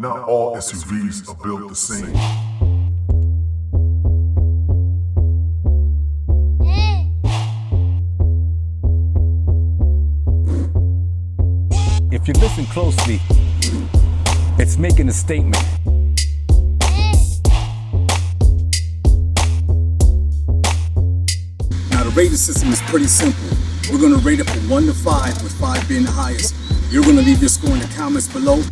Not all SUVs are built the same. If you listen closely, it's making a statement. Now the rating system is pretty simple. We're going to rate it from 1 to 5, with 5 being the highest. You're going to leave your score in the comments below.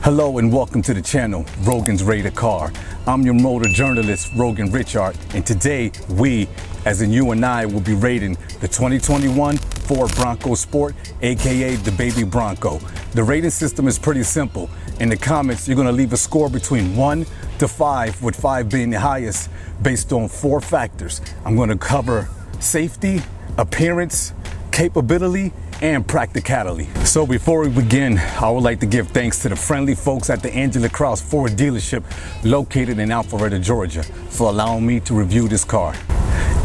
Hello and welcome to the channel, Rogan's Rate a Car. I'm your motor journalist, Rogan Richard, and today we, as in you and I, will be rating the 2021 Ford Bronco Sport, aka the baby Bronco. The rating system is pretty simple. In the comments, you're gonna leave a score between 1 to 5, with 5 being the highest, based on 4 factors. I'm gonna cover safety, appearance, capability, and practicality. So before we begin, I would like to give thanks to the friendly folks at the Angela Krause Ford dealership located in Alpharetta, Georgia, for allowing me to review this car.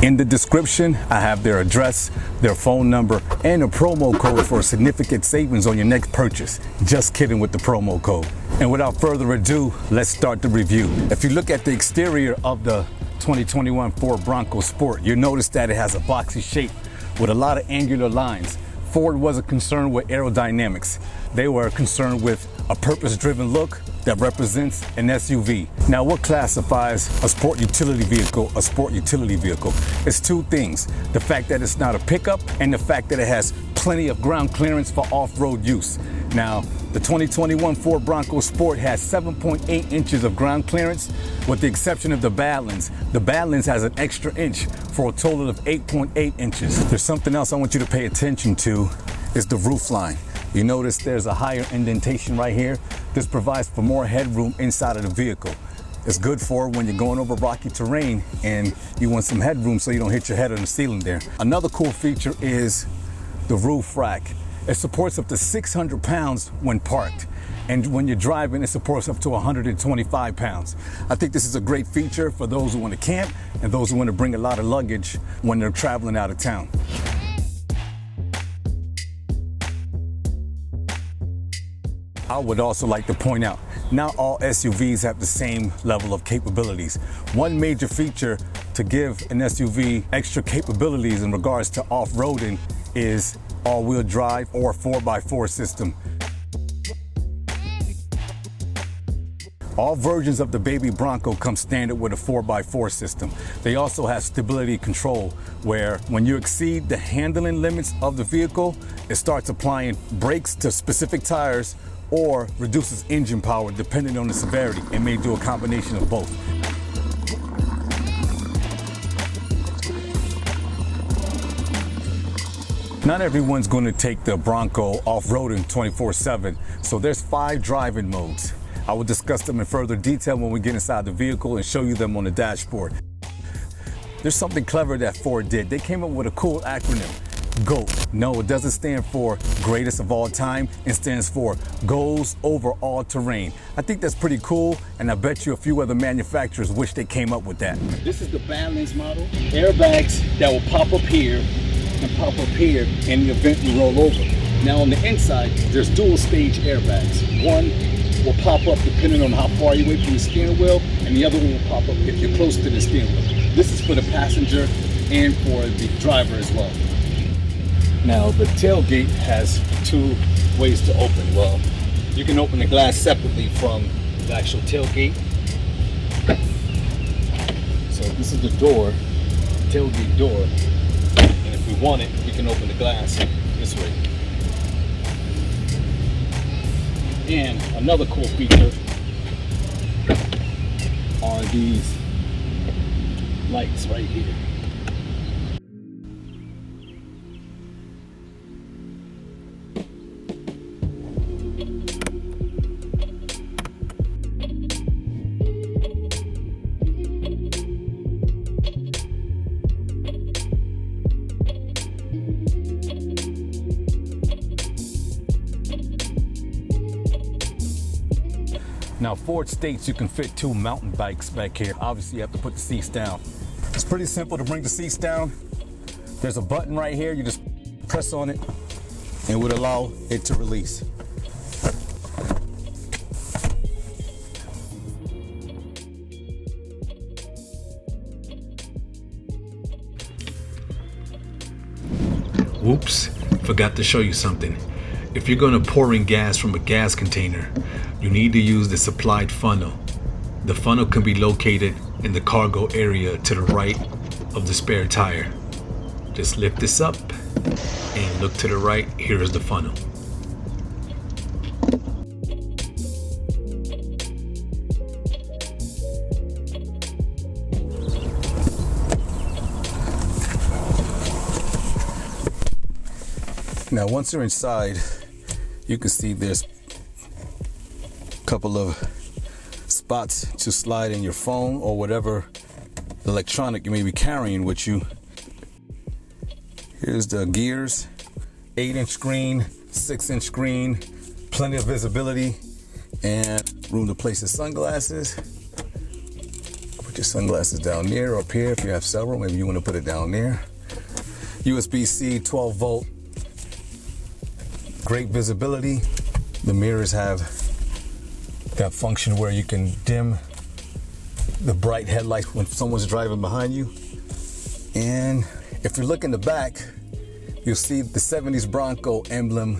In the description, I have their address, their phone number, and a promo code for significant savings on your next purchase. Just kidding with the promo code. And without further ado, let's start the review. If you look at the exterior of the 2021 Ford Bronco Sport, you'll notice that it has a boxy shape with a lot of angular lines. Ford wasn't concerned with aerodynamics. They were concerned with a purpose-driven look that represents an SUV. Now, what classifies a sport utility vehicle a sport utility vehicle? It's 2 things: the fact that it's not a pickup and the fact that it has plenty of ground clearance for off-road use. Now, the 2021 Ford Bronco Sport has 7.8 inches of ground clearance, with the exception of the Badlands. The Badlands has an extra inch for a total of 8.8 inches. There's something else I want you to pay attention to, is the roof line. You notice there's a higher indentation right here. This provides for more headroom inside of the vehicle. It's good for when you're going over rocky terrain and you want some headroom so you don't hit your head on the ceiling there. Another cool feature is the roof rack. It supports up to 600 pounds when parked. And when you're driving, it supports up to 125 pounds. I think this is a great feature for those who want to camp and those who want to bring a lot of luggage when they're traveling out of town. I would also like to point out, not all SUVs have the same level of capabilities. One major feature to give an SUV extra capabilities in regards to off-roading is all-wheel drive or 4x4 system. All versions of the baby Bronco come standard with a 4x4 system. They also have stability control, where when you exceed the handling limits of the vehicle, it starts applying brakes to specific tires or reduces engine power depending on the severity. It may do a combination of both. Not everyone's going to take the Bronco off-roading 24/7, so there's 5 driving modes. I will discuss them in further detail when we get inside the vehicle and show you them on the dashboard. There's something clever that Ford did. They came up with a cool acronym, GOAT. No, it doesn't stand for greatest of all time. It stands for goes over all terrain. I think that's pretty cool, and I bet you a few other manufacturers wish they came up with that. This is the Badlands model. Airbags that will pop up here and pop up here in the event you roll over. Now on the inside, there's dual stage airbags. One will pop up depending on how far you're away from the steering wheel, and the other one will pop up if you're close to the steering wheel. This is for the passenger and for the driver as well. Now the tailgate has 2 ways to open. Well, you can open the glass separately from the actual tailgate. So this is the door, tailgate door. And if we want it, we can open the glass this way. And another cool feature are these lights right here. Now, Ford states you can fit 2 mountain bikes back here. Obviously, you have to put the seats down. It's pretty simple to bring the seats down. There's a button right here. You just press on it, and would allow it to release. Whoops, forgot to show you something. If you're going to pour in gas from a gas container, you need to use the supplied funnel. The funnel can be located in the cargo area to the right of the spare tire. Just lift this up and look to the right. Here is the funnel. Now, once you're inside, you can see there's a couple of spots to slide in your phone or whatever electronic you may be carrying with you. Here's the gears, 8-inch screen, 6-inch screen, plenty of visibility, and room to place your sunglasses. Put your sunglasses down there or up here if you have several. Maybe you want to put it down there. USB-C 12-volt. Great visibility. The mirrors have that function where you can dim the bright headlights when someone's driving behind you. And if you look in the back, you'll see the 70s Bronco emblem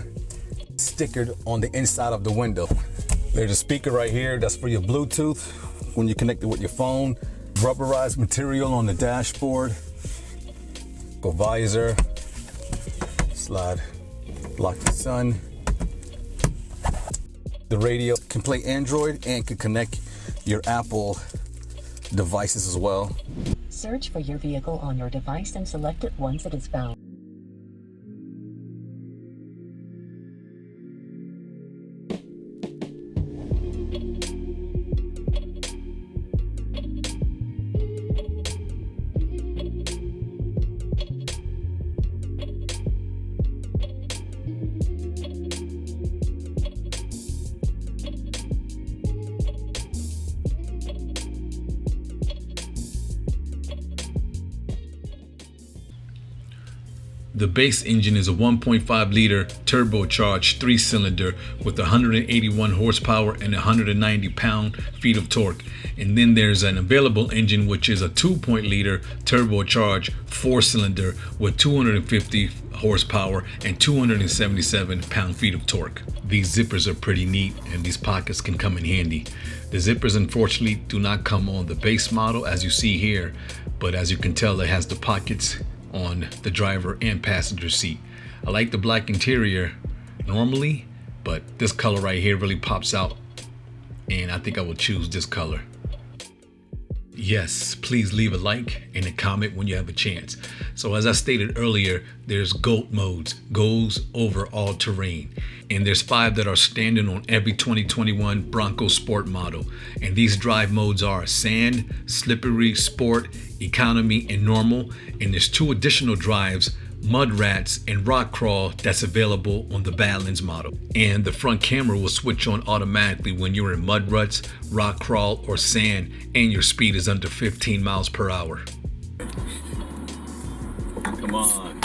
stickered on the inside of the window. There's a speaker right here. That's for your Bluetooth when you connect it with your phone. Rubberized material on the dashboard. Go visor. Slide. Lock the sun. The radio can play Android and can connect your Apple devices as well. Search for your vehicle on your device and select it once it is found. The base engine is a 1.5 liter turbocharged 3-cylinder with 181 horsepower and 190 pound-feet of torque. And then there's an available engine which is a 2.0-liter turbocharged 4-cylinder with 250 horsepower and 277 pound-feet of torque. These zippers are pretty neat and these pockets can come in handy. The zippers unfortunately do not come on the base model as you see here, but as you can tell it has the pockets on the driver and passenger seat. I like the black interior normally, but this color right here really pops out and I think I will choose this color. Yes, please leave a like and a comment when you have a chance. So as I stated earlier, there's GOAT modes, goes over all terrain. And there's 5 that are standard on every 2021 Bronco Sport model. And these drive modes are sand, slippery, sport, economy, and normal. And there's 2 additional drives, mud rats and rock crawl, that's available on the Badlands model. And the front camera will switch on automatically when you're in mud ruts, rock crawl, or sand, and your speed is under 15 miles per hour. Come on.